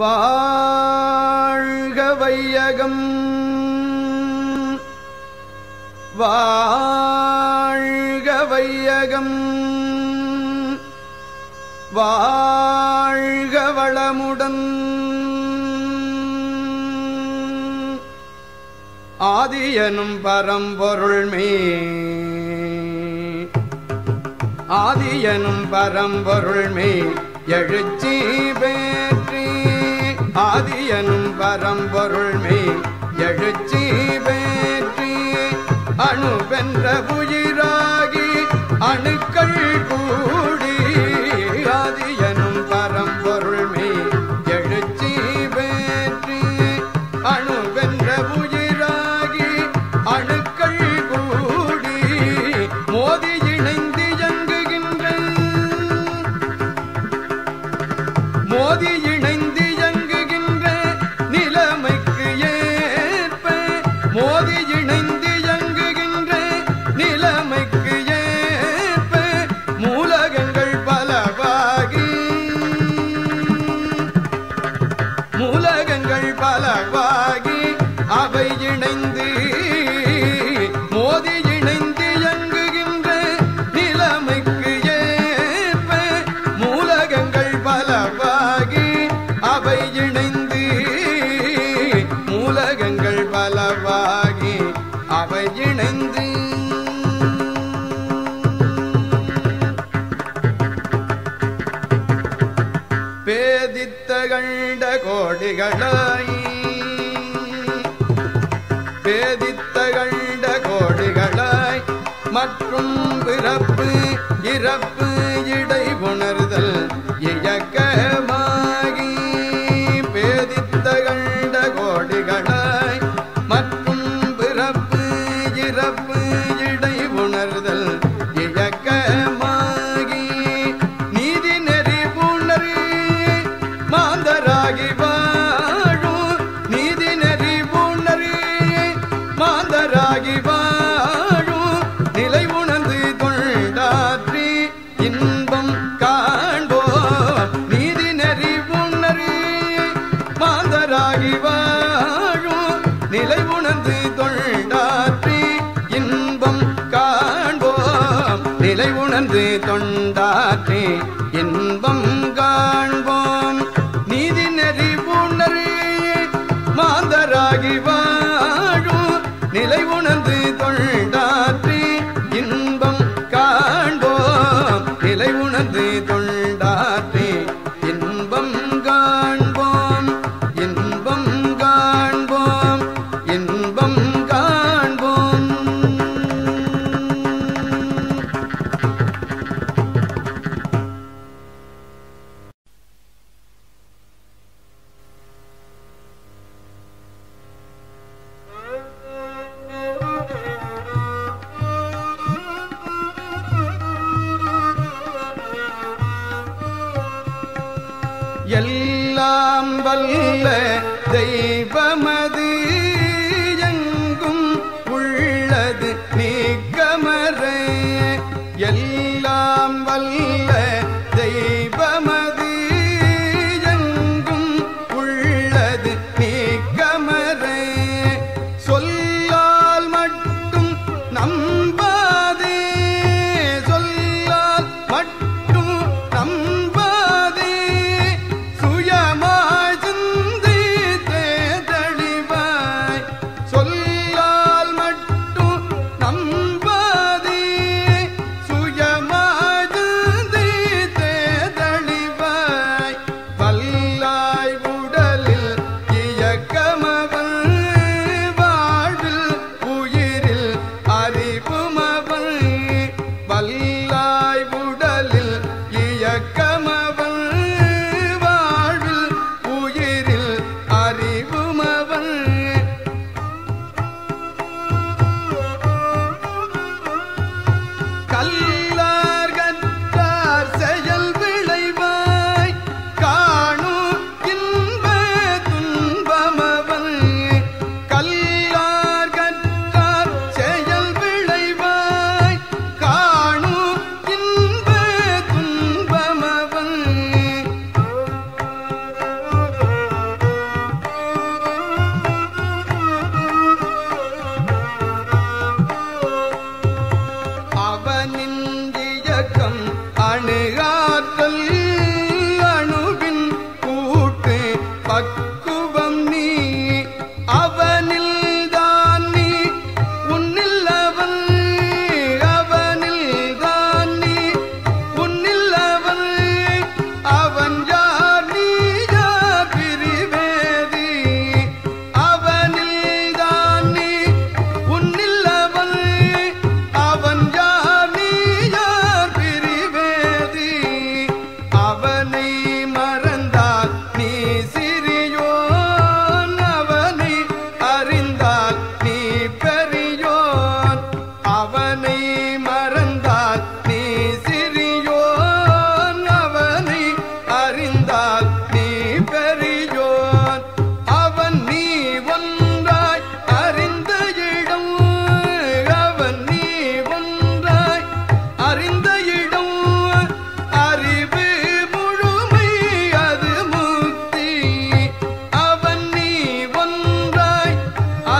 வாழ்க வையகம் வாழ்க வையகம் வாழ்க வளமுடன் ஆதியனும் பரம்பொருள்மே ஆதியனும் பரம்பொருள்மே எழுச்சி பேற்றி ஆதியனும் பரம்பொருள்மே எழுச்சி பேற்றி அணுவென்ற உயிராகி அணுக்கள் கூடி ஆதியனும் பரம்பொருள்மே எழுச்சி பேற்றி அணுவென்ற உயிராகி அணுக்கள் கூடி மோதி இணைந்து இயங்குகின்ற மோதி இணைந்து இயங்குகின்ற நிலைமைக்கு ஏற்ப மோதி இணைந்து இயங்குகின்ற நிலைமைக்கு ஏற்ப மூலகங்கள் பலவாகி மூலகங்கள் பலவாகி அவை இணைந்து மோதி இணைந்து இயங்குகின்ற நிலைமைக்கு ஏற்ப மூலகங்கள் பலவாகி அவை இணைந்து மூலகங்கள் பலவாகி அவை இணைந்து பேதித்த கண்ட கோடிகளாய் பேதித்த கண்ட கோடிகளாய் மற்றும் பிறப்பு இறப்பு இடை உணர்தல் இயக்கமாகி பேதித்த கண்ட கோடிகளாய் மற்றும் பிறப்பு இறப்பு இடை உணர்தல் இயக்கமாகி நீதி நெறி உணர் மாந்தராகி வாழும் நீதி நெறி உணர் மாந்தராகி வாழும் நிலை உணர்ந்து தொண்டாற்றி இன்பம் காண்போம் நீதி நெறி உணர் மாந்தராகி வாழும் நிலை உணர்ந்து தொண்டாற்றி இன்பம் காண்போம் நிலை உணர்ந்து தொண்டாற்றி இன்பம் காண்போம் நீதி நெறி உணர் மாந்தராகி வாழும் நிலை உணர்ந்து தொண்டாற்றி இன்பம் காண்போம் நிலை உணர்ந்து தொண்டாற்றி இன்பம் காண்போம் இன்பம் காண்போம் இன்பம் காண்போம் எல்லாம் வல்ல தெய்வமது எங்கும் உள்ளது நீக்கமற எல்லாம் வல்ல தெய்வமது எங்கும் உள்ளது நீக்கமற சொல்லால் மட்டும் நம்பாதே சொல்லால் மட்டும் நம்பாதே சுயமாய் சிந்தி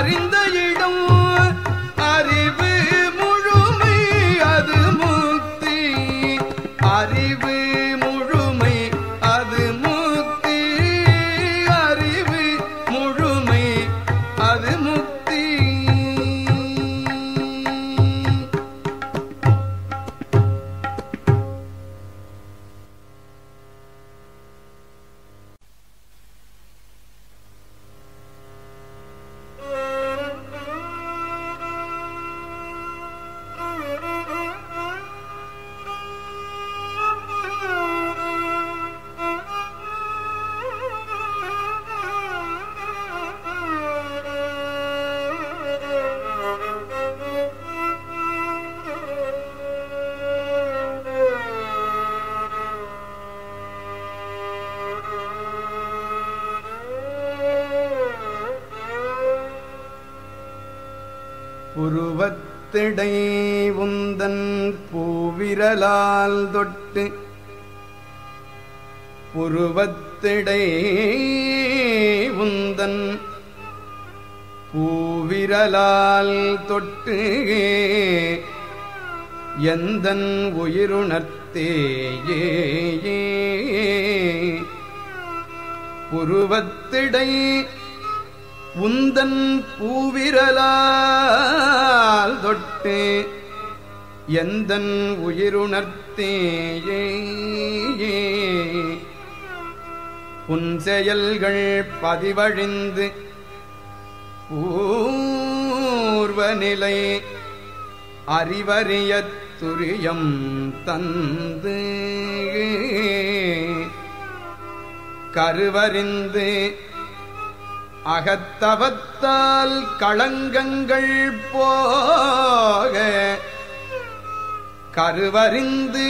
அறிந்த இடம் அறிவு முழுமை அது முக்தி அறிவு முழுமை அது முக்தி அறிவு முழுமை அது முக்தி புருவத்திடை உந்தன் பூவிரலால் தொட்டு புருவத்திடை உந்தன் பூவிரலால் தொட்டு எந்தன் உயிருணர்த்தேயே புருவத்திடை உந்தன் பூவிரலால் தொட்டு எந்தன் உயிருணர்த்தேயே புன்செயல்கள் பதிவழிந்து பூர்வநிலை அறிவறியத் துரியம் தந்து கருவறிந்து அகத்தவத்தால் களங்கங்கள் போக கருவறிந்து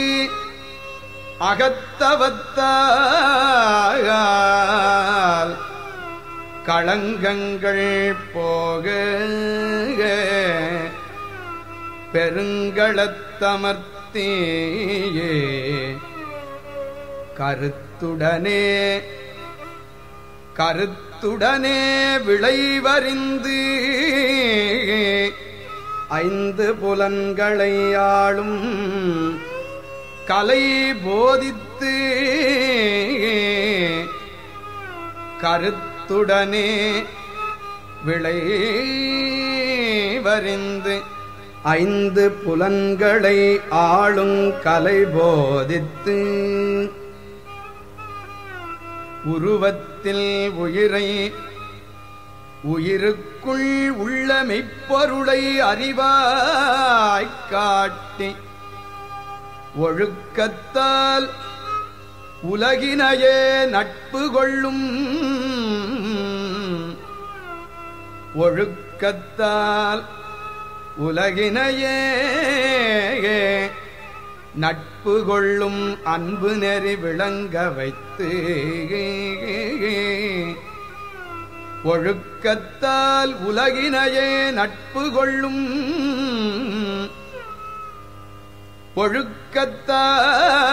அகத்தவத்தால் களங்கங்கள் போக பெருங்களத்தமர்த்தியே கருத்துடனே கருத்துடனே விளைவறிந்து ஐந்து புலன்களை ஆளும் கலை போதித்து கருத்துடனே விளைவறிந்து ஐந்து புலன்களை ஆளும் கலை போதித்து உருவத்தில் உயிரை உயிருக்குள் உள்ள மெய்ப்பொருளை அறிவாய்க் காட்டி ஒழுக்கத்தால் உலகினையே நட்பு கொள்ளும் ஒழுக்கத்தால் உலகினையே நட்பு கொள்ளும் அன்பு நெறி விளங்க வைத்து ஒழுக்கத்தால் உலகினையே நட்பு கொள்ளும்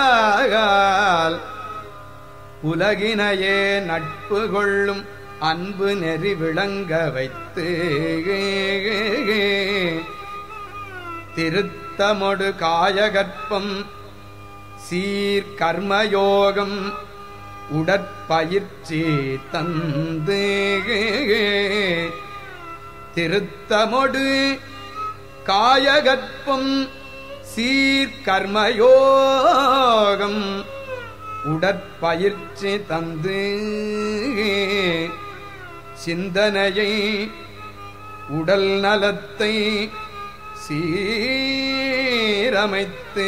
ஒழுக்கத்தால் உலகினையே நட்பு கொள்ளும் அன்பு நெறி விளங்க வைத்து திருத்தமொடு காயகற்பம் சீர் கர்மயோகம் உடற்பயிற்சி தந்து திருத்தமொடு காயகற்பம் சீர் கர்மயோகம் உடற்பயிற்சி தந்து சிந்தனையை உடல் நலத்தை சீரமைத்து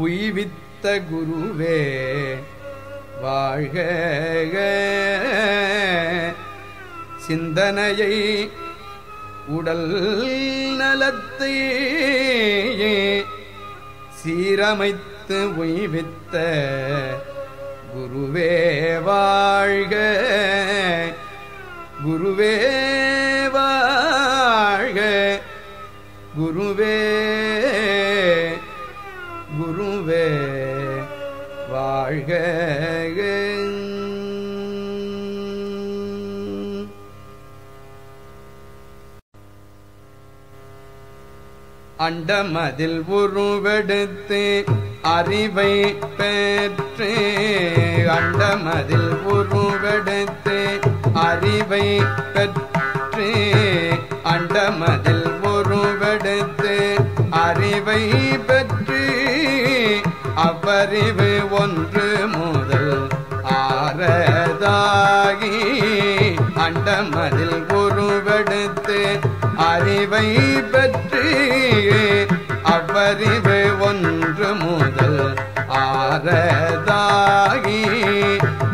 உய்வித்த குருவே வாழ்க சிந்தனையை உடல் நலத்தை சீரமைத்து உய்வித்த குருவே வாழ்க குருவே வாழ்க குருவே குருவே வாழ்க அண்டமதில் உருவெடுத்து அறிவை பெற்று அண்டமதில் உருவெடுத்து அறிவை பெற்று அண்டமதில் உருவெடுத்து அறிவை பெற்று அவ்வறிவு ஒன்று முதல் ஆறதாகி அண்டமதில் உருவெடுத்து அறிவை பெற்று அவ்வறிவு ஒன்று முதல் ஆறதாகி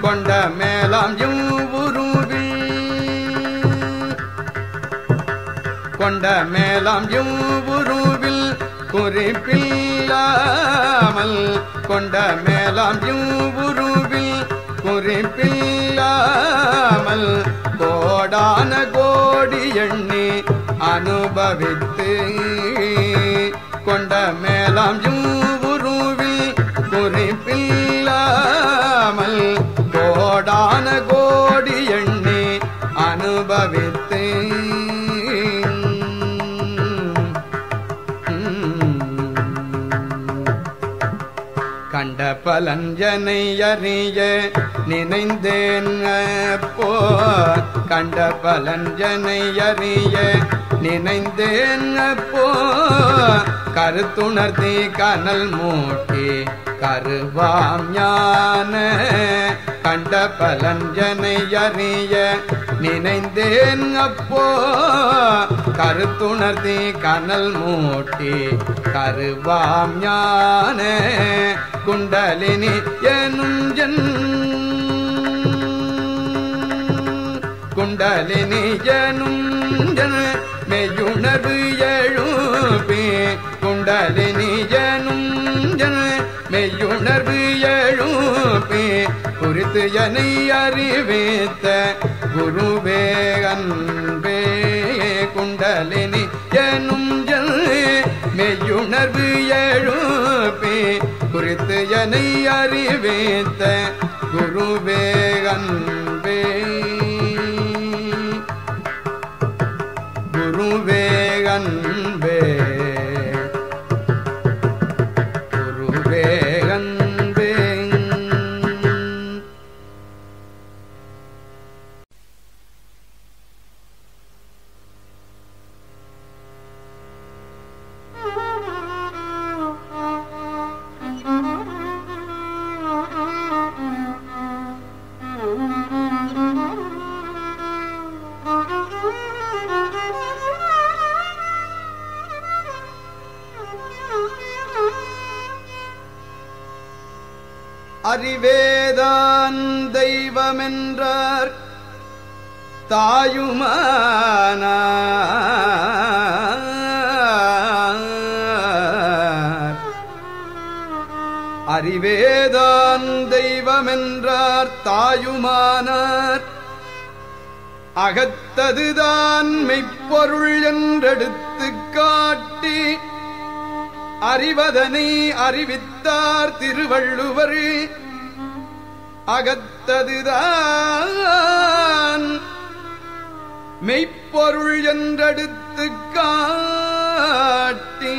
கொண்ட மேலாம் கொண்ட மேலாம் யூவுருவில் குறிப்பில்லாமல் கொண்ட மேலாம் யூவுருவில் குறிப்பில்லாமல் கோடான கோடி எண்ணி அனுபவித்து கொண்ட மேலாம் யூவுருவில் குறிப்பில்லாமல் கோடான கோடி எண்ணி அனுபவித்து கண்ட பலஞ்சனை அறிய நினைந்தேன் அப்போ கண்ட பலஞ்சனை அறிய நினைந்தேன் அப்போ கருத்துணர்த்தி கனல் மூட்டி கருவாம் ஞான கண்ட பலஞ்சனை அறிய நினைந்தேன் அப்போ கருத்துணர்த்தி கனல் மூட்டி கருவாம் ஞான குண்டலினி எனும் குண்டலினி எனும் மெய்யுணர்வு எழுப்பி குண்டலினி எனும் மெய்யுணர்வு எழுப்பி குறித்து என்னை அறிவித்த குருவே அன்பே குண்டலினி எனும் மெய்யுணர்வு எழுப்பி குறித்து என்னை அறிவித்த குருவே அன்பே குருவே அன்பே குருவே அன்பே. அறிவேதான் தெய்வமென்றார் தாயுமானார் அறிவேதான் தெய்வமென்றார் தாயுமானார் அகத்ததுதான் மெய்ப்பொருள் என்றெடுத்து காட்டி அறிவதனை அறிவித்தார் திருவள்ளுவர் அகத்ததுதான் மெய்ப்பொருள் என்றெடுத்து காட்டி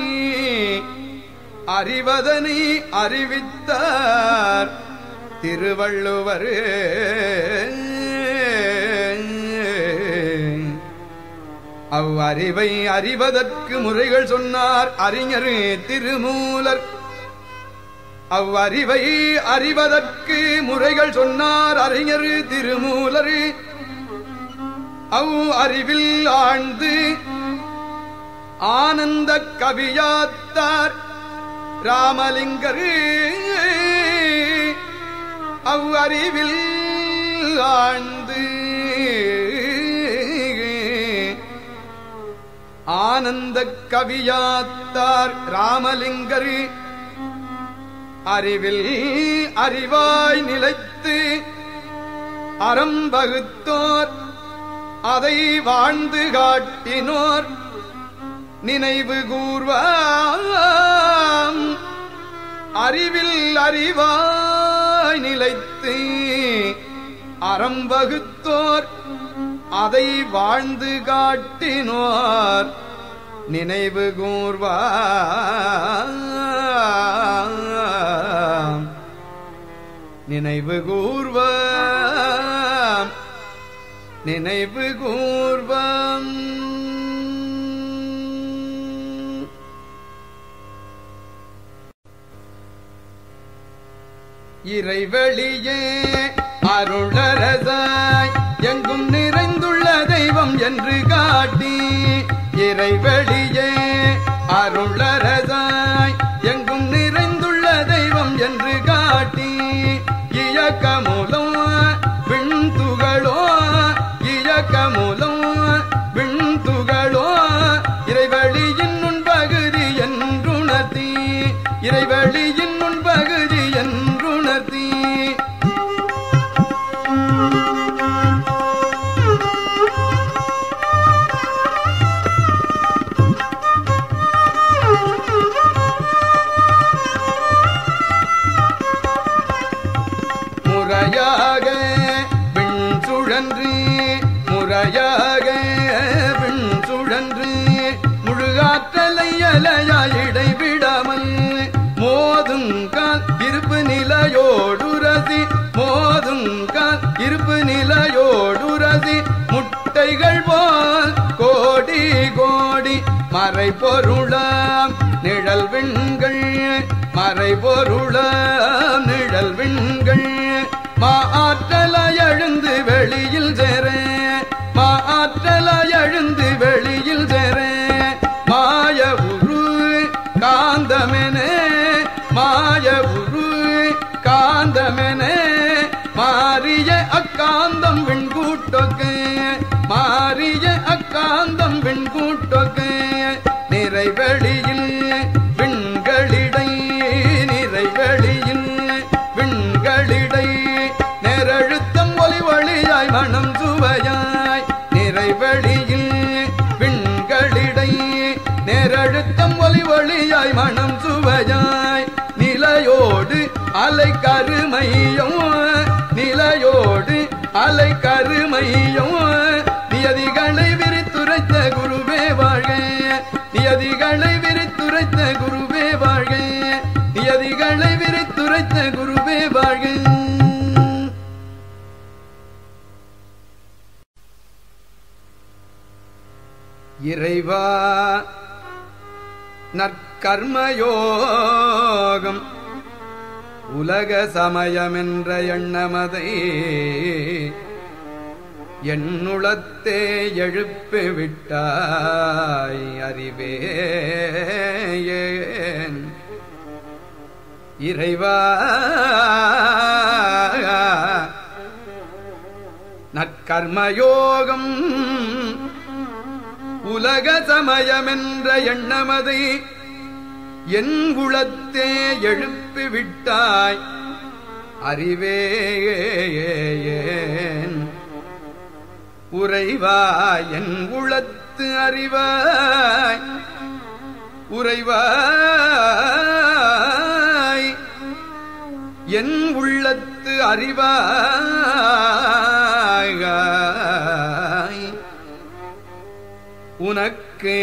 அறிவதனை அறிவித்தார் திருவள்ளுவர் அவ்வறிவை அறிவதற்கு முறைகள் சொன்னார் அறிஞர் திருமூலர் அவ்வறிவை அறிவதற்கு முறைகள் சொன்னார் அறிஞர் திருமூலர் அவ் அறிவில் ஆழ்ந்து ஆனந்த கவியாத்தார் ராமலிங்கர் அவ்வறிவில் ஆழ்ந்து ஆனந்த கவியாத்தார் ராமலிங்கர் அறிவில் அறிவாய் நிலைத்து அறம் வகுத்தோர் அதை வாழ்ந்து காட்டினோர் நினைவு கூர்வாம் அறிவில் அறிவாய் நிலைத்து அறம் வகுத்தோர் அதை வாழ்ந்து காட்டினோர் நினைவு கூர்வாம் நினைவு கூர்வாம் நினைவு கூர்வாம் இறைவெளியே அருளரசாய் எங்கும் நிறைந்துள்ள தெய்வம் என்று காட்டி இறைவெளியே அருளரசாய் எங்கும் நிறைந்துள்ள தெய்வம் என்று காட்டி இயக்கமூலம் விண்துகளோ இயக்கமூலம் விண்துகளோ இறைவெளியின் முன்பகுதி என்றுணர்த்தி இறைவெளியின் முன்பகுதி என்றுணர்த்தி முறையாக விண் சுழன்று முறையாக விண் சுழன்று முழுகாற்றலை அலையாய் இடைவிடாமல் மோதுங்கால் இருப்பு நிலையோடுரசி மோதுங்கால் இருப்பு நிலையோடுரசி முட்டைகள் போல் கோடி கோடி மறைபொருளாம் நிழல் விண்கள் மறைபொருளாம் நிழல் விண்கள் மாற்றலாய் எழுந்து வெளியில் சேர மாற்றலாய் எழுந்து வெளியில் சேர மாய உரு காந்தமெனே மாய உரு காந்தமெனே மாறிய அக்காந்தம் விண்கூட்டொக்கு மாறிய அக்காந்தம் விண்கூட்டொக்கு நிறைவெளியில் விண்களிடை நிறைவெளியில் விண்களிடை நேரழுத்தம் ஒலி ஒளியாய் மனம் சுவையாய் நிறைவெளியில் விண்களிடை நேரழுத்தம் ஒலி ஒளியாய் மனம் சுவையாய் நிலையோடு அலை கருமையும் நிலையோடு அலை கருமையும் நியதிகளை விரித்துரைத்த குருவே வாழ்க நியதிகளை விரித்துரைத்த குருவே வாழ்க நியதிகளை விரித்துரைத்த குருவே வாழ்க இறைவா நற்கர்மயோகம் உலக சமயமென்ற எண்ணமதை என்னுளத்தே எழுப்பி விட்டாய் அறிவேன் இறைவா நற்கர்மயோகம் உலக சமயமென்ற எண்ணமதை என் குலத்தே எழுப்பி விட்டாய் அறிவேன் உறைவாய் என் உளத்து அறிவாய் உறைவாய் என் உள்ளத்து அறிவாய் உனக்கு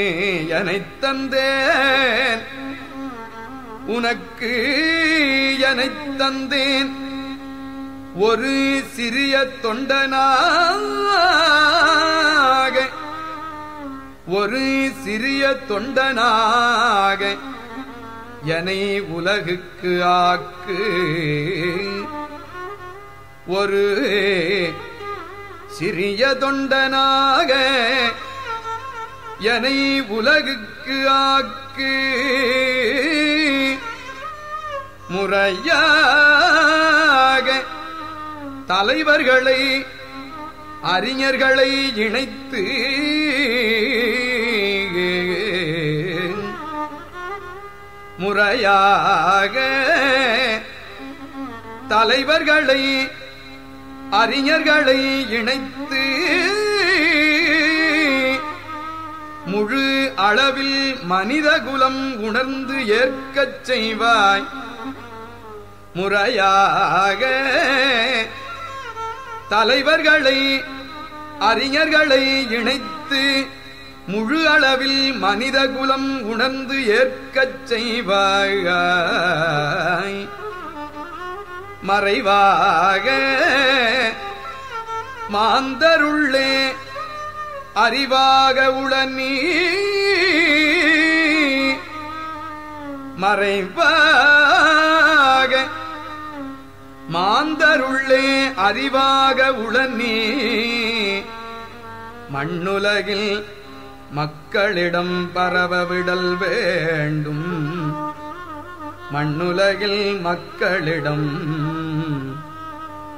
எனைத் தந்தேன் உனக்கு எனைத் தந்தேன் ஒரு சிறிய தொண்டனாக ஒரு சிறிய தொண்டனாக என்னை உலகுக்கு ஆக்கு ஒரு சிறிய தொண்டனாக என்னை உலகுக்கு ஆக்கு முறையாக தலைவர்களை அறிஞர்களை இணைத்து முறையாக தலைவர்களை அறிஞர்களை இணைத்து முழு அளவில் மனிதகுலம் உணர்ந்து ஏற்கச் செய்வாய் முறையாக தலைவர்களை அறிஞர்களை இணைத்து முழு அளவில் மனித குலம் உணர்ந்து ஏற்கச் செய்வாய். மறைவாக மாந்தருள்ளே அறிவாக உளநீ மறைவாக மாந்தருள்ளே அறிவாக உளநீ மண்ணுலகில் மக்களிடம் பரவவிடல் வேண்டும். மண்ணுலகில் மக்களிடம்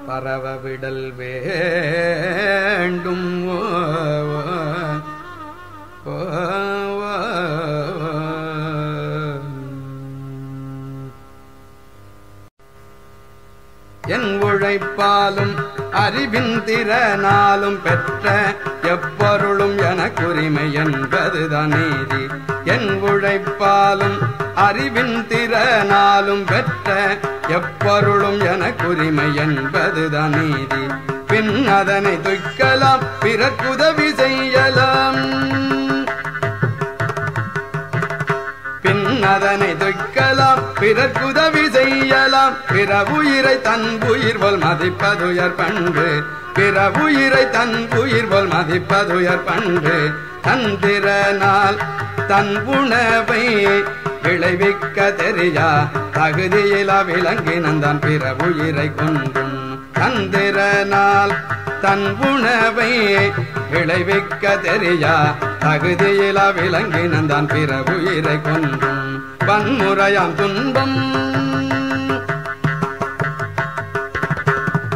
பரவவிடல் வேண்டும். என் உழைப்பாலும் அறிவின் திறனாலும் பெற்ற எப்பொருளும் எனக்குரிமை என்பதுதான் நீதி. என் உழைப்பாலும் அறிவின் திறனாலும் பெற்ற எப்பொருளும் எனக்குரிமை என்பதுதான் நீதி. பின் அதனை துய்க்கலாம் பிறக்குதவி செய்யலாம். பின் அதனை துய்க்கலாம் பிறக்குதவி செய்யலாம். பிறவுயிரை தன் உயிர் போல் மதிப்பதுயர் பண்பு. பிறவுயிரை தன் உயிர் போல் மதிப்பதுயர் பண்பு. தந்திரனால் தன் உணவை விளைவிக்க தெரியா தகுதியிலா விலங்கினந்தான் பிறவுயிரை கொன்றும். தந்திரனால் தன் உணவை விளைவிக்க தெரியா தகுதியிலா விலங்கினந்தான் பிறவுயிரை கொன்றும். வன்முறையாம் துன்பம்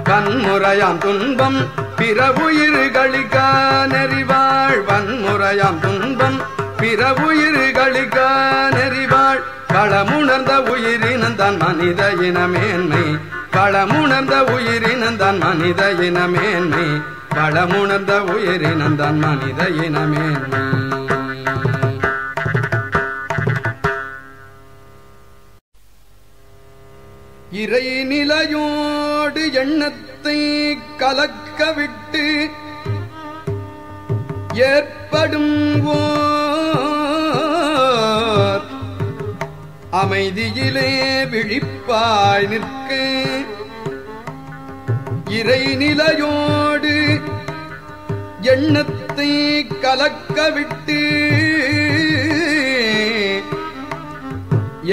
வன்முறையாம் துன்பம் பிறவுயிர்களிக்கா நெறிவாள். வன்முறையாம் துன்பம் பிறவுயிர்களிக்கா நெறிவாள். பழமுணர்ந்த உயிரினந்தான் மனித இனமேன்மை. பழமுணர்ந்த உயிரினந்தான் மனித இனமேன்மை. பழமுணர்ந்த உயிரினந்தான் மனித இனமேன்மை. இறை நிலையோடு எண்ணத்தை கலக்க விட்டு ஏற்படும் ஓர் அமைதியிலே விழிப்பாய் நிற்க. இறை நிலையோடு எண்ணத்தை கலக்க விட்டு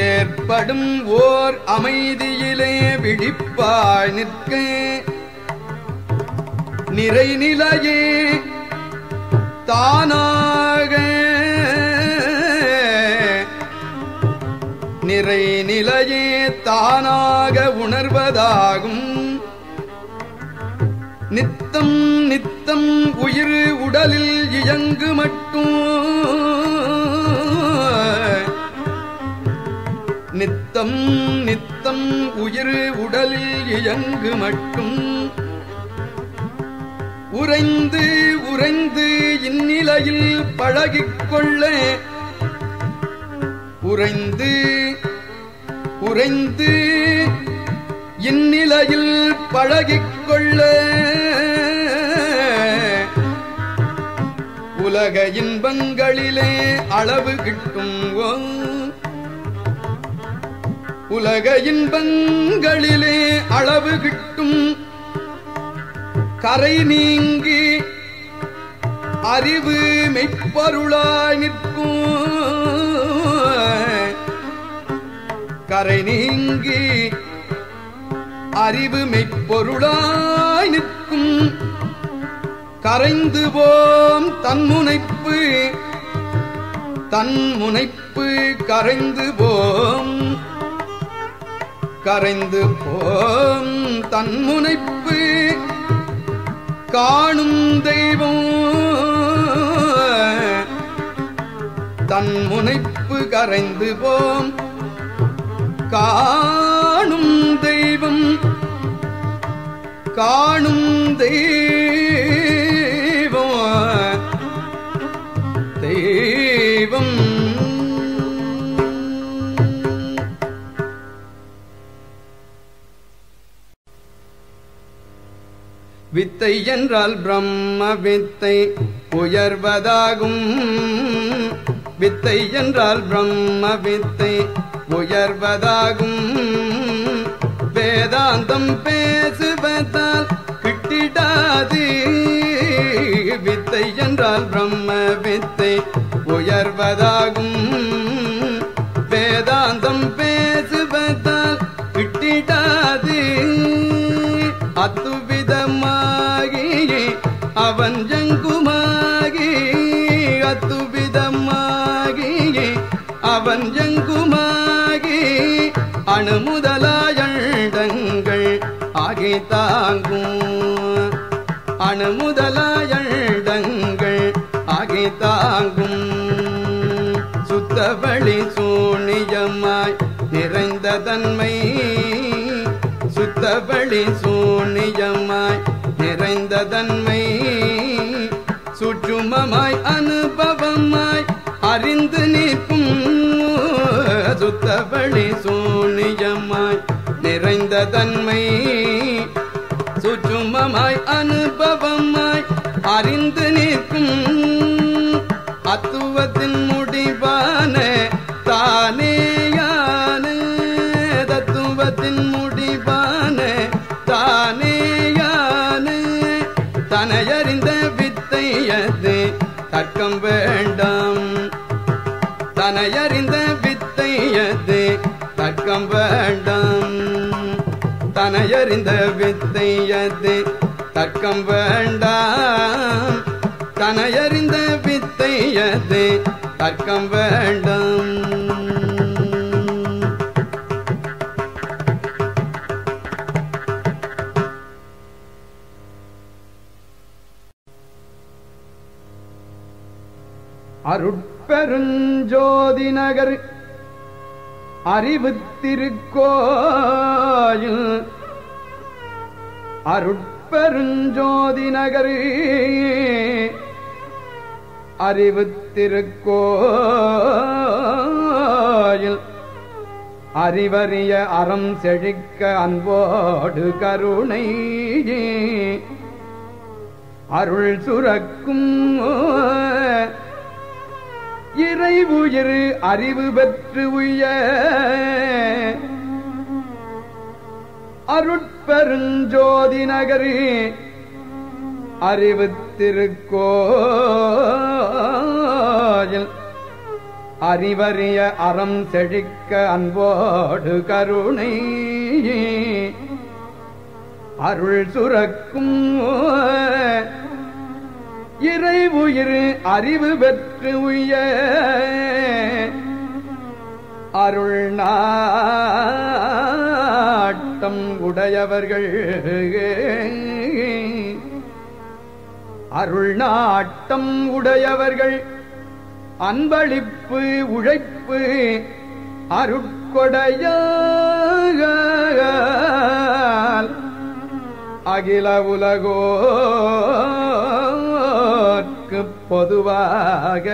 ஏற்படும் ஓர் அமைதியிலே விழிப்பாய் நிற்க. நிறைநிலையே தானாக நிறைநிலையே தானாக உணர்வதாகும். நித்தம் நித்தம் உயிர் உடலில் இயங்கு மட்டும் நித்தம் நித்தம் உயிர் உடலில் இயங்கு மட்டும் உறைந்து உறைந்து இந்நிலையில் பழகிக்கொள்ள உறைந்து உறைந்து இந்நிலையில் பழகிக்கொள்ள உலக இன்பங்களிலே அளவு கிட்டும். உலக இன்பங்களிலே அளவு கிட்டும். கரை நீங்கி அறிவு மெய்ப்பொருளாய் நிற்கும். கரை நீங்கி அறிவு மெய்ப்பொருளாய் நிற்கும். கரைந்து போம் தன்முனைப்பு தன்முனைப்பு கரைந்து போம் கரைந்து போம் தன்முனைப்பு காணும் தெய்வம். தன்முனைப்பு கரைந்து போம் காணும் தெய்வம். காணும் தெய்வம் தெய்வம். வித்தை என்றால் பிரம்ம வித்தை உயர்வதாகும். வித்தை என்றால் பிரம்ம வித்தை உயர்வதாகும். வேதாந்தம் பேசுவதால் கிட்டிடாது. வித்தை என்றால் பிரம்ம வித்தை உயர்வதாகும். வேதாந்தம் பேசுவதால் கிட்டிடாது. அத்துவிதமாகி அவன் ஜங்குமாகி. அத்துவிதமாகி அவன் ஜங்குமாகி அணுமுதலாயண்டங்கள் ஆகி தாங்கும். அணுமுதலாயண்டங்கள் ஆகி தாங்கும். சுத்தவழி சூனியமாய் நிறைந்த தன்மை. சுத்தவழி சூனியமாய் நிறைந்த தன்மை. சுற்றுமமாய் அனுபவமாய் அறிந்து நிற்கும். சுத்தவழி சூனியமாய் நிறைந்த தன்மை. சுற்றுமமாய் அனுபவமாய் அறிந்து நிற்கும். அத்துவத்தின் முடிவான தானேயான. தத்துவத்தின் முடிவான தானேயான. தனையறிந்த வித்தையது தர்க்கம் வேண்டாம். தனையறிந்த வித்தையது தர்க்கம் வேண்டாம். தனையறிந்த வித்தையது தர்க்கம் வேண்டாம். தனையறிந்த வித்தையது தர்க்கம் வேண்டாம். அருட்பெருஞ்சோதி நகர் அறிவு திருக்கோயில். அருட்பெருஞ்சோதி நகர் அறிவு திருக்கோயில். அறிவறிய அறம் செழிக்க அன்போடு கருணை அருள் சுரக்கும். இறைவுயிர் அறிவு பெற்று உய்ய அருட்பெருஞ்சோதி நகரி அறிவு திருக்கோயில். அறிவறிய அறம் செழிக்க அன்போடு கருணை அருள் சுரக்கும். இறைவுயிர் அறிவு பெற்று உய்ய அருள் நாட்டம் உடையவர்கள். அருள் நாட்டம் உடையவர்கள் அன்பளிப்பு உழைப்பு அருட்கொடையால் அகில உலகோர்க்கு பொதுவாக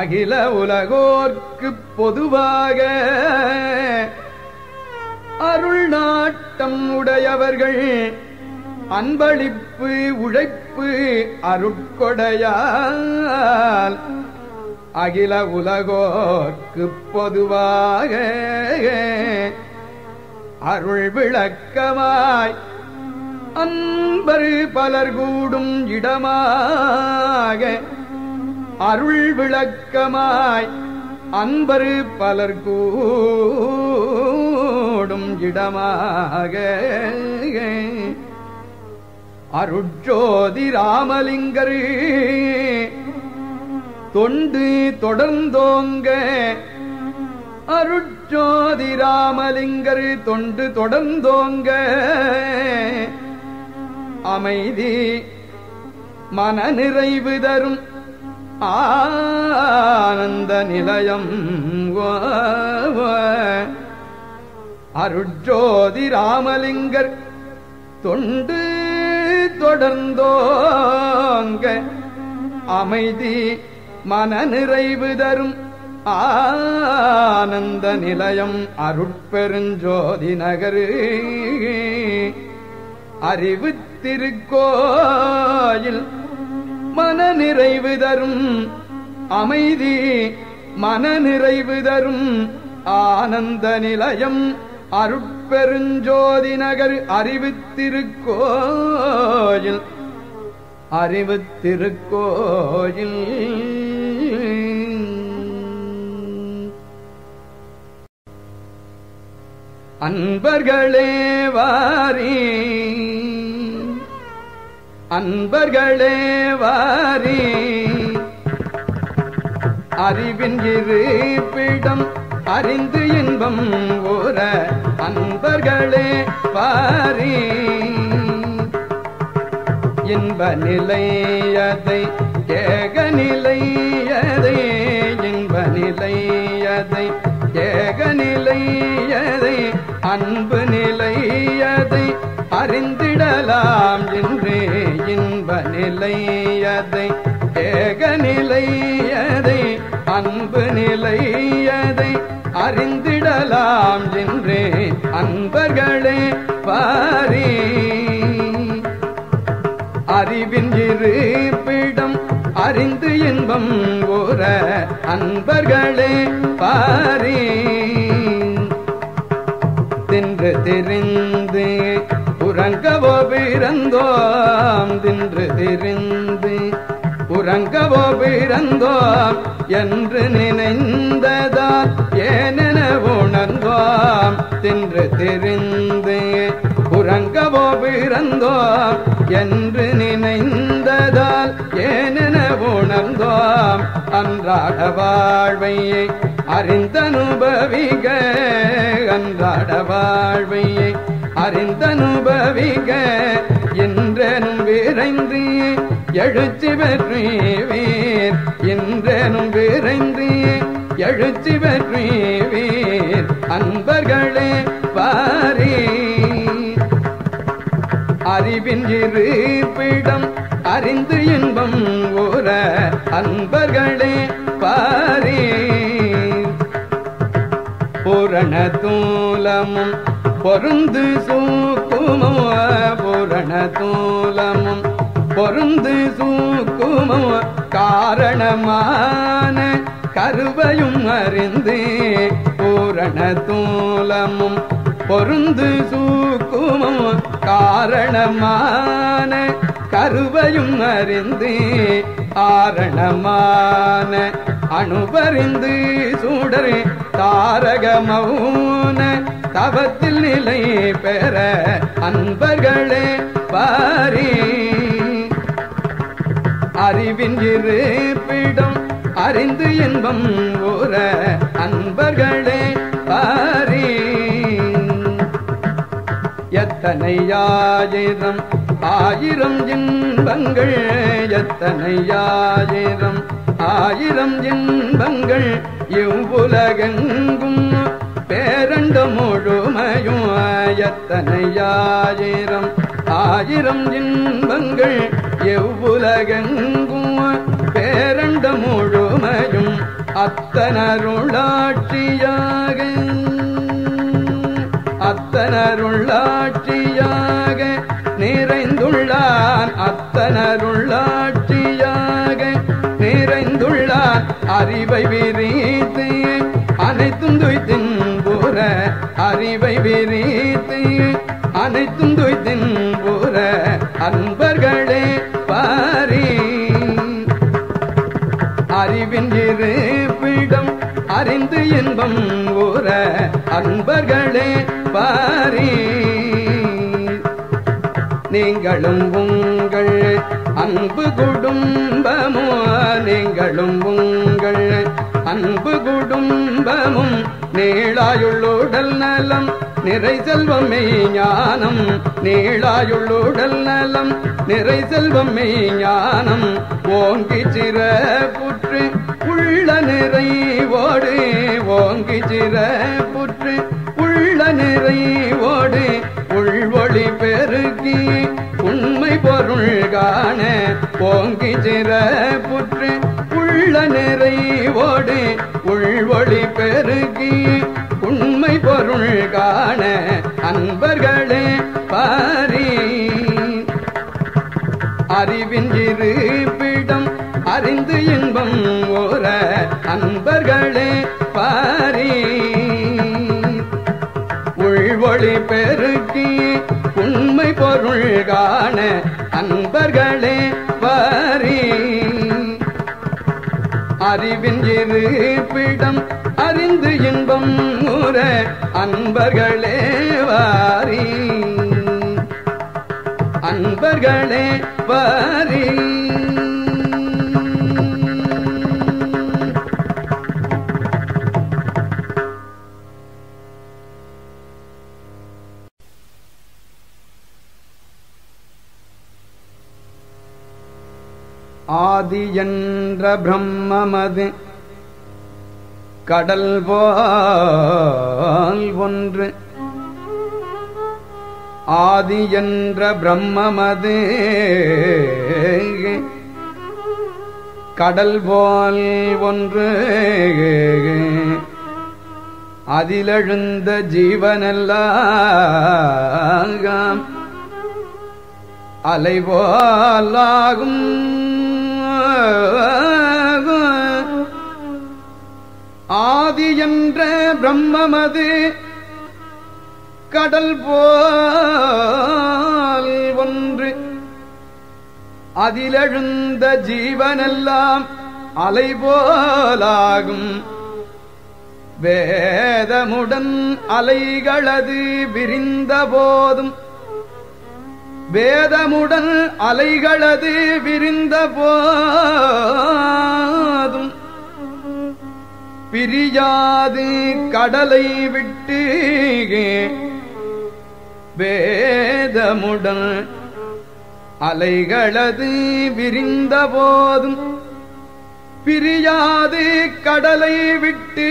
அகில உலகோர்க்கு பொதுவாக அருள் நாட்டம் உடையவர்கள் அன்பளிப்பு உழைப்பு அருட்கொடையால் அகில உலகோர்க்கு பொதுவாக அருள் விளக்கமாய் அன்பர் பலர் கூடும் இடமாக அருள் விளக்கமாய் அன்பர் பலர் கூடும் இடமாக அருட்ஜோதி ராமலிங்கர் தொண்டு தொடர்ந்தோங்க அருட்ஜோதி ராமலிங்கர் தொண்டு தொடர்ந்தோங்க அமைதி மன நிறைவு தரும் ஆனந்த நிலையம் அருட்ஜோதி ராமலிங்கர் தொண்டு தொடர்ந்தோங்க அமைதி மன நிறைவு தரும் ஆனந்த நிலையம் அருட்பெருஞ்சோதி நகரு அறிவு திருக்கோயில் மன நிறைவு தரும் அமைதி மன நிறைவு தரும் ஆனந்த நிலையம் அருட்பெருஞ்சோதி நகர் அறிவு திருக்கோயில் அறிவு திருக்கோயில் அன்பர்களே வாரி அன்பர்களே வாரி அறிவின் இருப்பிடம் அறிந்து இன்பம் ஓர அன்பர்களே வாரி இன்ப நிலையதை ஏக நிலையதை இன்ப நிலையதை ஏக நிலையதை அன்பு நிலையதை அறிந்திடலாம் என்று இன்ப நிலையதை ஏக நிலையதை அன்பு நிலையதை அறிந்திடலாம் என்று அன்பர்களே பாரி அறிவின் இருப்பிடம் அறிந்து இன்பம் ஓர அன்பர்களே பாரி தின்று திரிந்து உறங்கவோ பிறந்தோம் தின்று திரிந்து உறங்கவோ பிறந்தோம் என்று நினைந்ததால் ஏனென உணர்ந்தோம் தின்று திரிந்து உறங்கவோ பிறந்தோம் என்று நினைந்ததால் ஏனென உணர்ந்தோம் அன்றாட வாழ்வையை அறிந்தனுபவிக அன்றாட வாழ்வையை அறிந்தனுபவிக என்றனும் விரைந்து எழுச்சி பெற்றீர் என்றனும் விரைந்து எழுச்சி பெற்றீர் அன்பர்களே பாரி அறிவின் இருப்பிடம் அறிந்து இன்பம் ஓர அன்பர்களே பாரி பூரண தூலமும் பொருந்து சூக்குமோ பூரண தூலமும் பொருந்து சூக்குமோ காரணமான கருவையும் அறிந்து பூரண தூலமும் பொருந்து சூக்குமோ காரணமான கருவையும் அறிந்து ஆரணமான அணுபறிந்து சூடர் தாரகமௌன தவத்தில் நிலை பெற அன்பர்களே பாரி அறிவின் இருப்பிடம் அறிந்து இன்பம் ஓர அன்பர்களே பாரி எத்தனை ஆயிரம் ஆயிரம் இன்பங்கள் எத்தனை ஆயிரம் ஆயிரம் இன்பங்கள் இவ்வுலகெங்கும் பேரண்ட முழுமையும் எத்தனை ஆயிரம் ஆயிரம் இன்பங்கள் எவ்வுலகெங்கும் பேரண்ட முழுமையும் அத்தனருளாட்சியாக அத்தனருளாட்சியாக நிறைந்துள்ளான் அத்தனருளாட்சியாக நிறைந்துள்ளான் அறிவை விரித்து அனைத்தும் துய்த்தின்புற அறிவை விரித்து அனைத்தும் துய்த்தின்புற அன்பர்களே பாரி அறிவின் இருப்பிடம் அறிந்து இன்பம் ஓர அன்பர்களே பாரி நீங்களும் உங்கள் அன்பு குடும்பமோ நீங்களும் உங்கள் அன்பு குடும்பமும் நீளாயுள்ளுடல் நலம் நிறை செல்வம் மெய்ஞானம் நீளாயுள்ளுடல் நலம் நிறை செல்வம் மெய்ஞானம் ஓங்கி சிறப்புற்று உள்ள நிறைவோடு ஓங்கி சிறப்புற்று உள்ள நிறைவோடு உள்வொளி பெருக்கி உண்மை பொருள் காண ஓங்கி சிறப்புற்று உள்ள நிறைவோடு உள்வொளி பெருகி உண்மை பொருள் காண அன்பர்களே பாரி அறிவின் இருப்பிடம் அறிந்து இன்பம் ஓர அன்பர்களே பாரி உள்வொளி பெருக்கி உண்மை பொருள் காண அன்பர்களே பாரி அறிவின் இருப்பிடம் அறிந்து இன்பம் ஊர அன்பர்களே வாரி அன்பர்களே வாரி ஆதி என்ற பிரம்மமது கடல் போல் ஒன்று ஆதி என்ற பிரம்மமது கடல் போல் ஒன்று அதிலெழுந்த ஜீவனெல்லாம் அலைபோலாகும் ஆதி என்ற பிரம்மமது கடல் போல் ஒன்று அதிலெழுந்த ஜீவனெல்லாம் அலைபோலாகும் வேதமுடன் அலைகளது விரிந்த போதும் வேதமுடன் அலைகளது விரிந்த போதும் பிரியாது கடலை விட்டு வேதமுடன் அலைகளது விரிந்த போதும் பிரியாது கடலை விட்டு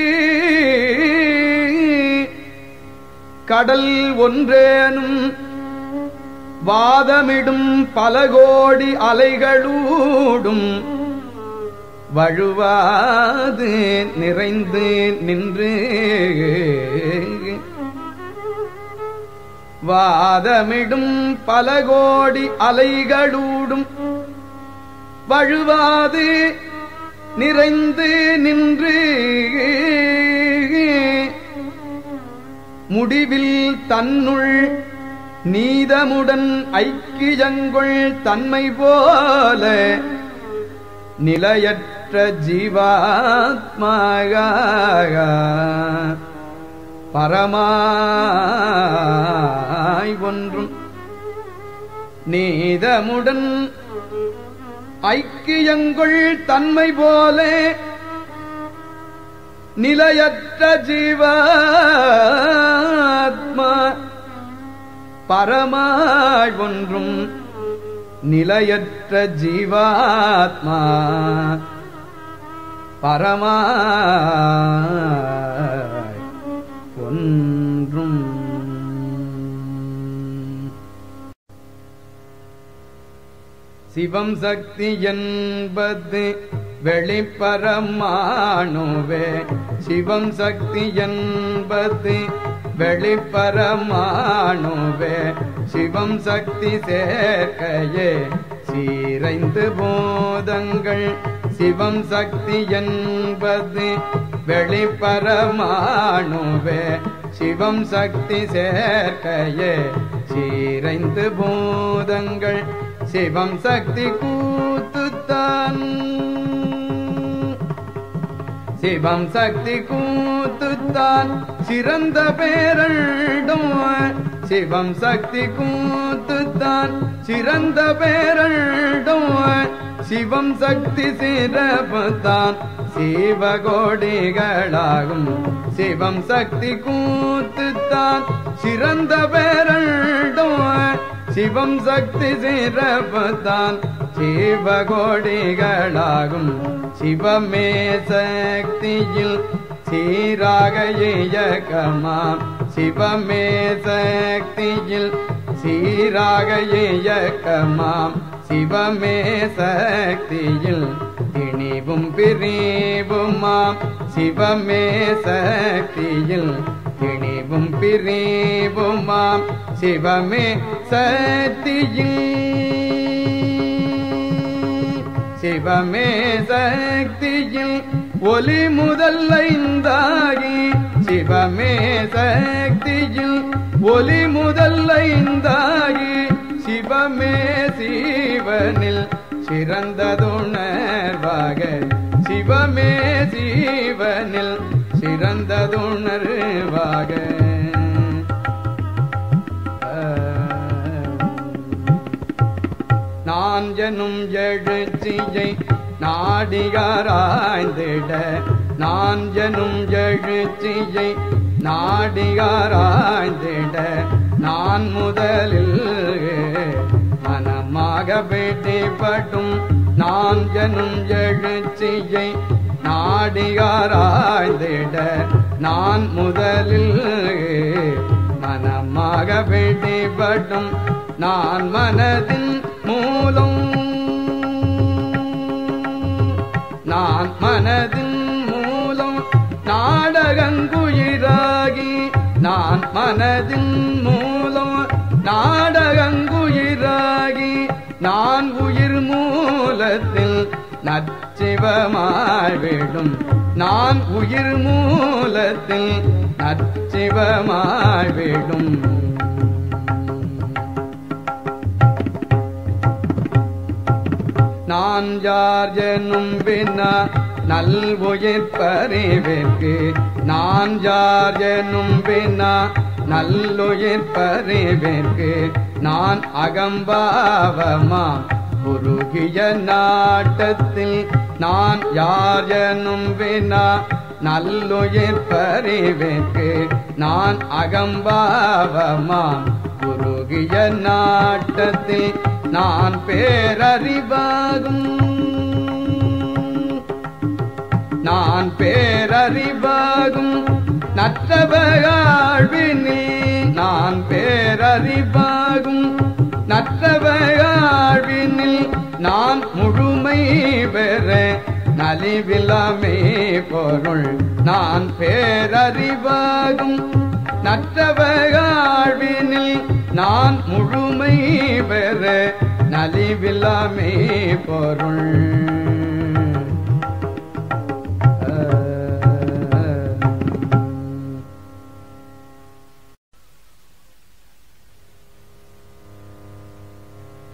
கடல் ஒன்றேனும் வாதமிடும் பல கோடி அலைகளூடும் வழுவாது நிறைந்து நின்று வாதமிடும் பல கோடி அலைகளூடும் வழுவாது நிறைந்து நின்று முடிவில் தன்னுள் நீதமுடன் ஐக்கியங்கொள் தன்மை போல நிலையற்ற ஜீவாத்மாக பரமாய் ஒன்றும் நீதமுடன் ஐக்கியங்கொள் தன்மை போல நிலையற்ற ஜீவாத்மா பரமாய் ஒன்றும் நிலையற்ற ஜீவாத்மா பரமாய் ஒன்றும் சிவம் சக்தி என்பது வெளிப்பரமாணுவே சிவம் சக்தி என்பது வெளிப்பரமாணுவே சிவம் சக்தி சேர்க்கையே சீரைந்து பூதங்கள் சிவம் சக்தி என்பது வெளிப்பரமாணுவே சிவம் சக்தி சேர்க்கையே சீரைந்து பூதங்கள் சிவம் சக்தி கூத்துத்தான் சிவம் சக்தி கூத்துத்தான் சிறந்த பேரண்டும் சிவம் சக்தி கூத்துத்தான் சிறந்த பேரண்டும் சிவம் சக்தி சிறப்புத்தான் சிவகோடிகளாகும் சிவம் சக்தி கூத்துத்தான் சிறந்த பேரண்டும் சிவம் சக்தி சிறப்புத்தான் சிவகோடிகளாகும் சிவமே சக்தியில் சீராக இயக்கமாம் சிவமே சக்தியில் சீராக இயக்கமாம் சிவமே சக்தியில் திணிவு திணிவும் பிரிவுமாம் சிவமே சக்தியில் திணிவும் பிரிவுமாம் சிவமே சக்தியில் சிவமே சக்தியில் ஒலி முதல் ஐந்தாகி சிவமே சக்தியில் ஒலி முதல் ஐந்தாகி சிவமே சீவனில் சிறந்ததுணர்வாக சிவமே சீவனில் சிறந்ததுணர்வாக நான் எனும் எழுச்சியை நாடிகாராய்ந்திட நான் எனும் எழுச்சியை நாடிகாராய்ந்திட நான் முதலில் மனமாக பிடிபடும் நான் எனும் எழுச்சியை நாடிகாராய்ந்திட நான் முதலில் மனமாக பிடிபடும் நான் மனதின் மூலம் நான் மனதின் மூலம் நாடகங்குயிராகி நான் மனதின் மூலம் நாடகங்குயிராகி நான் உயிர் மூலத்தில் நற்சிவமாய்விடும் நான் உயிர் மூலத்தில் நற்சிவமாய்விடும் நான் யார் எனும் வினா நல்வுயிர் பறிவிற்கு நான் யார் எனும் வினா நல்லுயிர் பறிவிற்கு நான் அகம்பாவமாம் குறுகிய நாட்டத்தில் நான் யார் எனும் வினா நல்லுயிர் பறிவிற்கு நான் அகம்பாவமாம் குறுகிய நாட்டத்தில் நான் பேரறிவாகும் நான் பேரறிவாகும் நற்றவகாழ்வினில் நான் பேரறிவாகும் நற்றவகாழ்வினில் நான் முழுமை பெற நலிவிலாமே பொருள் நான் பேரறிவாகும் நற்றவகாழ்வினில் நான் முழுமை பெற நலிவிலாமே பொருள்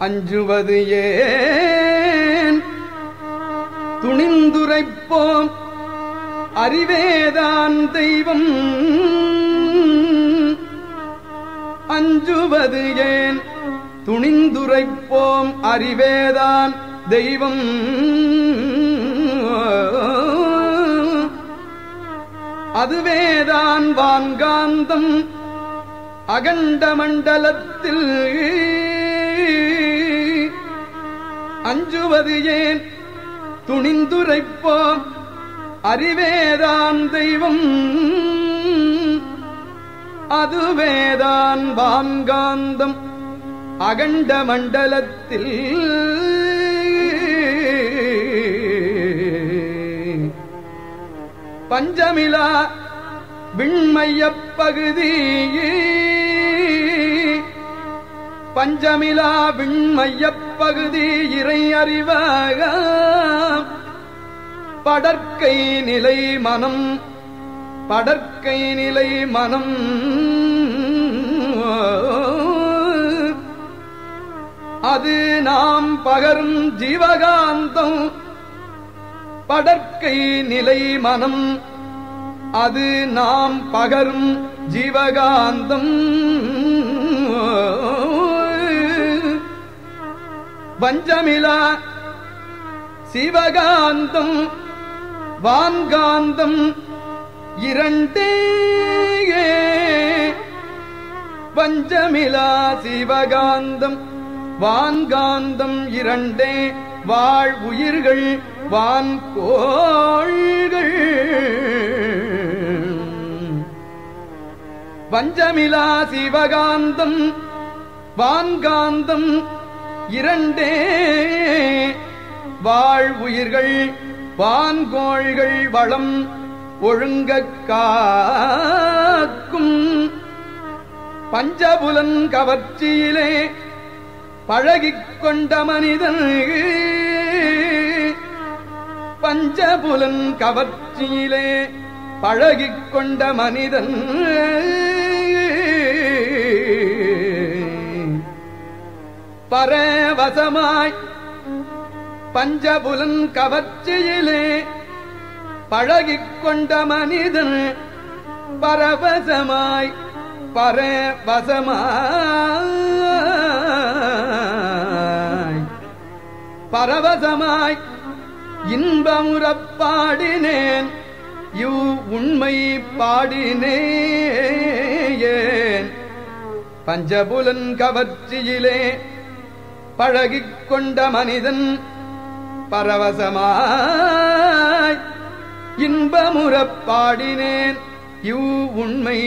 அஞ்சுவது ஏன் துணிந்துரைப்போம் அறிவேதான் தெய்வம் அஞ்சுவது ஏன் துணிந்துரைப்போம் அறிவேதான் தெய்வம் அதுவேதான் வான்காந்தம் அகண்ட மண்டலத்தில் அஞ்சுவது ஏன் துணிந்துரைப்போம் அறிவேதான் தெய்வம் அதுவேதான் வான்காந்தம் அகண்ட மண்டலத்தில் பஞ்சமிலா விண்மையப் பகுதி பஞ்சமிலா விண்மையப் பகுதி இறை அறிவாக படற்கை நிலை மனம் படற்கை நிலை மனம் அது நாம் பகரும் ஜீவகாந்தம் படற்கை நிலை மனம் அது நாம் பகரும் ஜீவகாந்தம் பஞ்சமிலா சிவகாந்தம் வான்காந்தம் இரண்டே பஞ்சமிலா சிவகாந்தம் வான்காந்தம் இரண்டே வாழ் உயிர்கள் வான்கோள்கள் பஞ்சமிலா சிவகாந்தம் வான்காந்தம் இரண்டே வாழ் உயிர்கள் வான்கோள்கள் வளம் ஒழுங்கக் காக்கும் பஞ்சபுலன் கவர்ச்சியிலே பழகிக் கொண்ட மனிதன் பஞ்சபுலன் கவர்ச்சியிலே பழகிக் கொண்ட மனிதன் பரவசமாய் பஞ்சபுலன் கவர்ச்சியிலே பழகிக் கொண்ட மனிதன் பரவசமாய் பரவசமாய் இன்பமுறப் பாடினேன் இவ் உண்மை பாடினேன் பஞ்சபுலன் கவர்ச்சியிலே பழகிக் கொண்ட மனிதன் பரவசமாய் இன்பமுறப் பாடினேன் இவ் உண்மை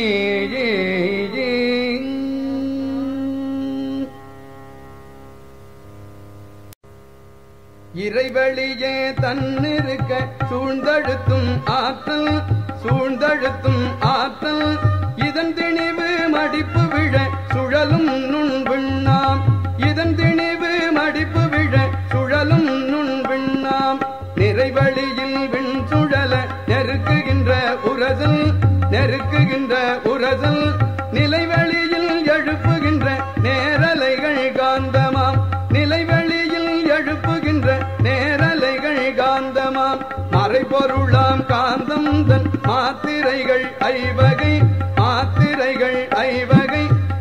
இறைவழியே தன்னிருக்க சூழ்ந்தழுத்தும் ஆற்றல் இதன் திணிவு மடிப்பு விழ சுழலும் நுண்விண்ணாம் இதன் திணிவு மடிப்பு விழ சுழலும் நுண்விண்ணாம் நிறைவழியில் விண் சுழல நெருக்குகின்ற உரசல் நிலைவழியில் எழுப்புகின்ற நேரலைகள் காந்தமாம் நிலைவழியில் எழுப்புகின்ற நேரலைகள் காந்தமாம் மறைபொருளாம் காந்தம் தன் மாத்திரைகள் ஐவகை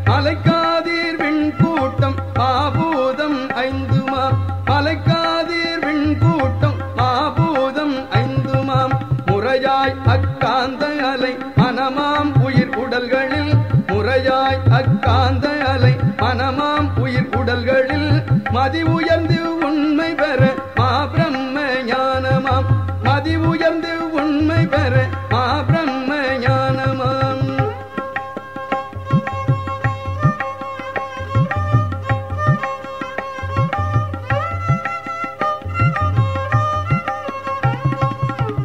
மலைக்காதீர் விண் கூட்டம் மாபூதம் ஐந்துமாம் மலைக்காதீர் விண் கூட்டம் மாபூதம் ஐந்துமாம் முறையாய் அக்காந்த அலை மனமாம் உயிர் உடல்களில் முறையாய் அக்காந்த அலை மனமாம் உயிர் உடல்களில் மதி உயர்ந்து உண்மை பெற மாபிரம்ம ஞானமாம் மதி உயர்ந்து உண்மை பெற மாபிரம்ம ஞானமாம்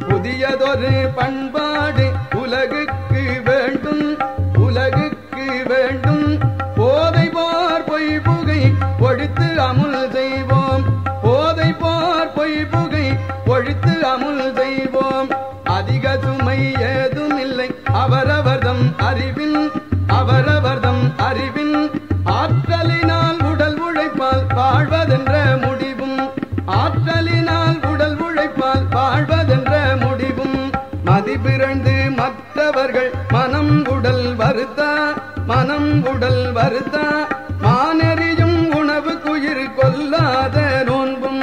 புதியதொரு பண்பாடு உலகுக்கு வேண்டும் போதை போர் பொய் புகை ஒழித்து அமுல் செய்வோம் போதை போர் பொய் புகை ஒழித்து அமுல் செய்வோம் அதிக சுமை ஏதுமில்லை அவரவர்தம் அறிவின் ஆற்றலினால் உடல் உழைப்பால் வாழ்வதென்ற முடிவும் ஆற்றலினால் உடல் உழைப்பால் வாழ்வதென்ற முடிவும் மதிபிறந்து மற்றவர்கள் மனம் உடல் வருத்தா மானெறியும் உணவு குயிர் கொல்லாத நோன்பும்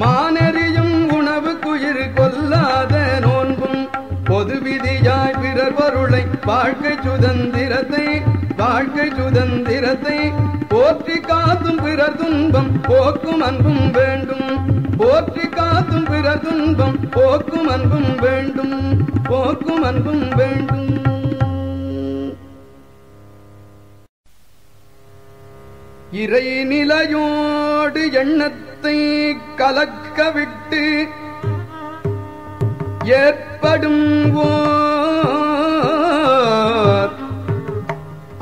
மானெறியும் உணவு குயிர் கொல்லாத நோன்பும் பொது விதியாய் பிறர் பொருளை வாழ்க்கை சுதந்திரத்தை போற்றி காத்தும் பிறர் துன்பம் போக்கும் அன்பும் வேண்டும் போற்றி காத்தும் பிறர் துன்பம் போக்கும் அன்பும் வேண்டும் இறை நிலையோடு எண்ணத்தை கலக்க விட்டு ஏற்படும் ஓர்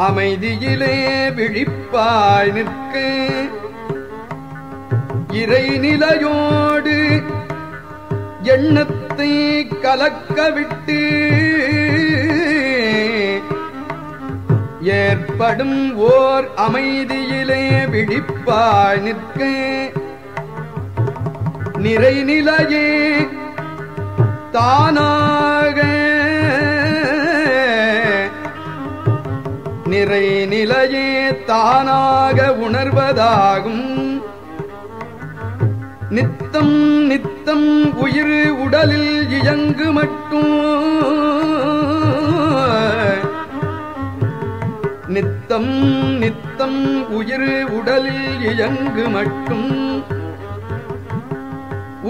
அமைதியிலே விழிப்பாய் நிற்க இறை நிலையோடு எண்ணத்தை கலக்க விட்டு ஏற்படும் ஓர் அமைதியிலே விழிப்பாய் நிற்க நிறைநிலையே தானாக நிறைநிலையே தானாக உணர்வதாகும் நித்தம் நித்தம் உயிர் உடலில் இயங்கு மட்டும் நித்தம் நித்தம் உயிர் உடலில் இயங்கு மட்டும்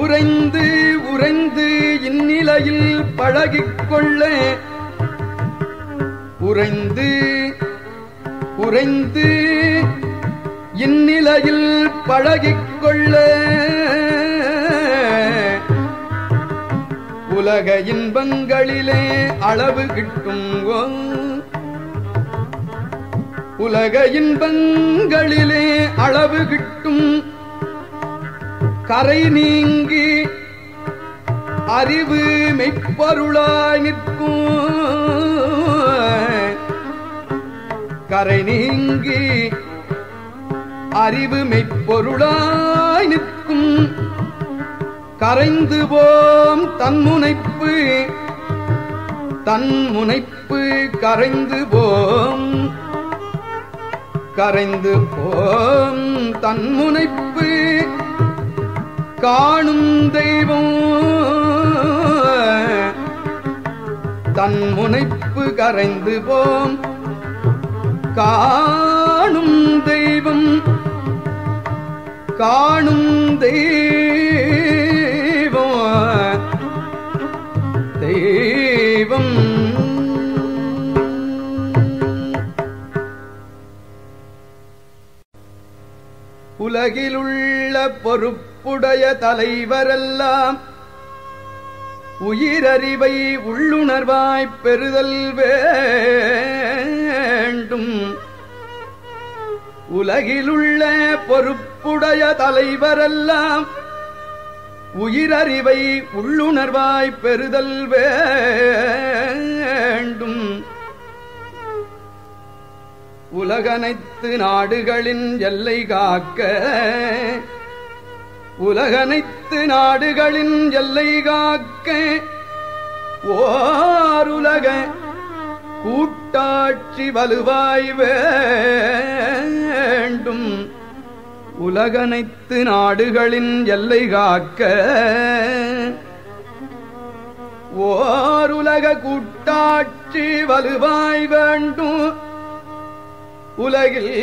உறைந்து உறைந்து இந்நிலையில் பழகிக்கொள்ள உறைந்து உறைந்து இந்நிலையில் பழகிக்கொள்ள உலக இன்பங்களிலே அளவு கிட்டும் உலக இன்பங்களிலே அளவு கிட்டும் கரை நீங்கி அறிவு மெய்ப்பொருளாய் நிற்கும் கரை நீங்கி அறிவு மெய்ப்பொருளாய் நிற்கும் கரைந்து போம் தன்முனைப்பு கரைந்து போம் தன்முனைப்பு காணும் தெய்வம் தன்முனைப்பு கரைந்து போம் காணும் தெய்வம் தெய்வம் உலகிலுள்ள பொறுப்புடைய தலைவரெல்லாம் உயிரறிவை உள்ளுணர்வாய்ப் பெறுதல் வேண்டும் உலகிலுள்ள பொறுப்புடைய தலைவரெல்லாம் உயிரறிவை உள்ளுணர்வாய்ப் பெறுதல் வேண்டும் உலகனைத்து நாடுகளின் எல்லை காக்க உலகனைத்து நாடுகளின் எல்லை காக்க ஓருலக கூட்டாட்சி வலுவாய் வேண்டும் உலகனைத்து நாடுகளின் எல்லை காக்க ஓருலக கூட்டாட்சி வலுவாய் வேண்டும் உலகில்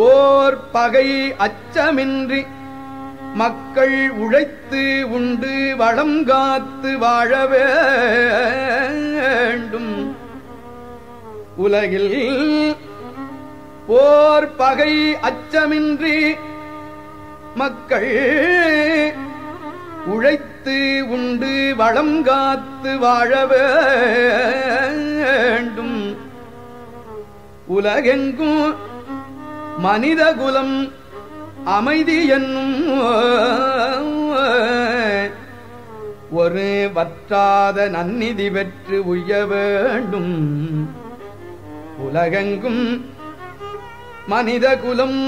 ஓர் பகை அச்சமின்றி மக்கள் உழைத்து உண்டு வளம் காத்து வாழ வேண்டும் உலகில் ஓர் பகை அச்சமின்றி மக்கள் உழைத்து உண்டு வளம் காத்து வாழ வேண்டும் உலகெங்கும் மனித குலம் அமைதி என்னும் ஒரு வற்றாத நன்னிதி பெற்று உய்ய வேண்டும் உலகெங்கும் மனித குலம்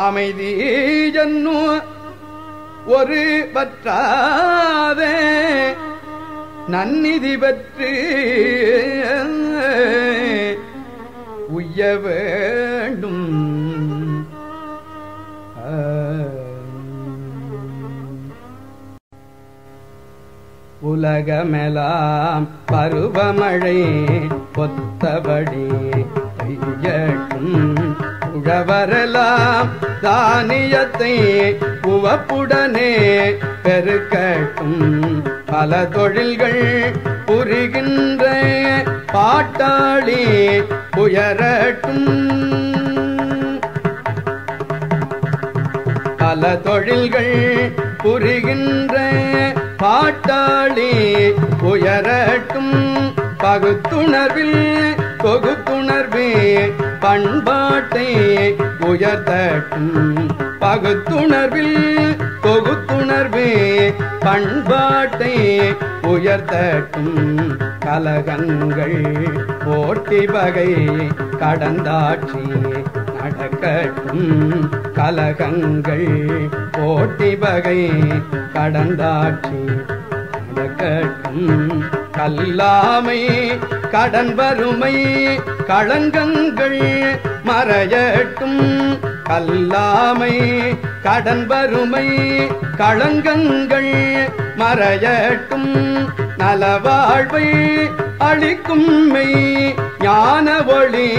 அமைதி என்னும் ஒரு வற்றாத நன்னிதி பெற்று உய்ய வேண்டும் உலகமெல்லாம் பருவமழை பொத்தபடி பெய்யட்டும் உழவரெல்லாம் தானியத்தை உவப்புடனே பெருக்கட்டும் பல தொழில்கள் புரிகின்ற பாட்டாளி உயரட்டும் பல தொழில்கள் புரிகின்ற பாட்டாளி உயரட்டும் பகுத்துணர்வில் தொகுத்துணர்வே பண்பாட்டை உயர்த்தட்டும் பகுத்துணர்வில் தொகுத்துணர்வே பண்பாட்டை உயர்த்தட்டும் கலகங்கள் போட்டி வகை கடந்தாட்சி நடக்கட்டும் கலகங்கள் போட்டி வகை கடந்தாட்சி நடக்கட்டும் கல்லாமை கடன் வறுமை களங்கங்கள் மறையட்டும் கல்லாமை கடன் வறுமை களங்கங்கள் மறையட்டும் நலவாழ்வை அளிக்கும் மெய் ஞான ஒளி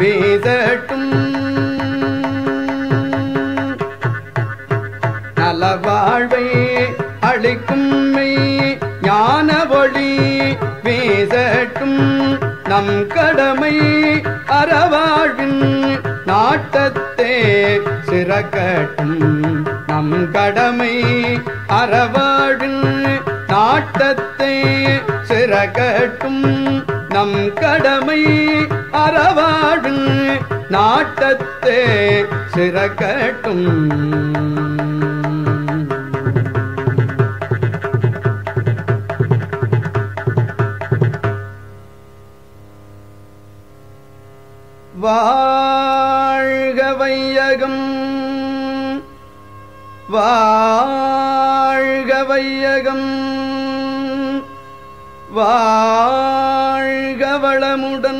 வீசட்டும் நலவாழ்வை அளிக்கும் மெய் ஞான ஒளி வீசட்டும் நம் கடமை அறவாழ்வின் நாட்டத்தே சிறக்கட்டும் நம் கடமை அறவாழின் நாட்டத்தை சிறகட்டும் நம் கடமை அறவாழின் நாட்டத்தை சிறகட்டும். வாழ்க வையகம் வாழ்க வையகம் வாழ்க வளமுடன்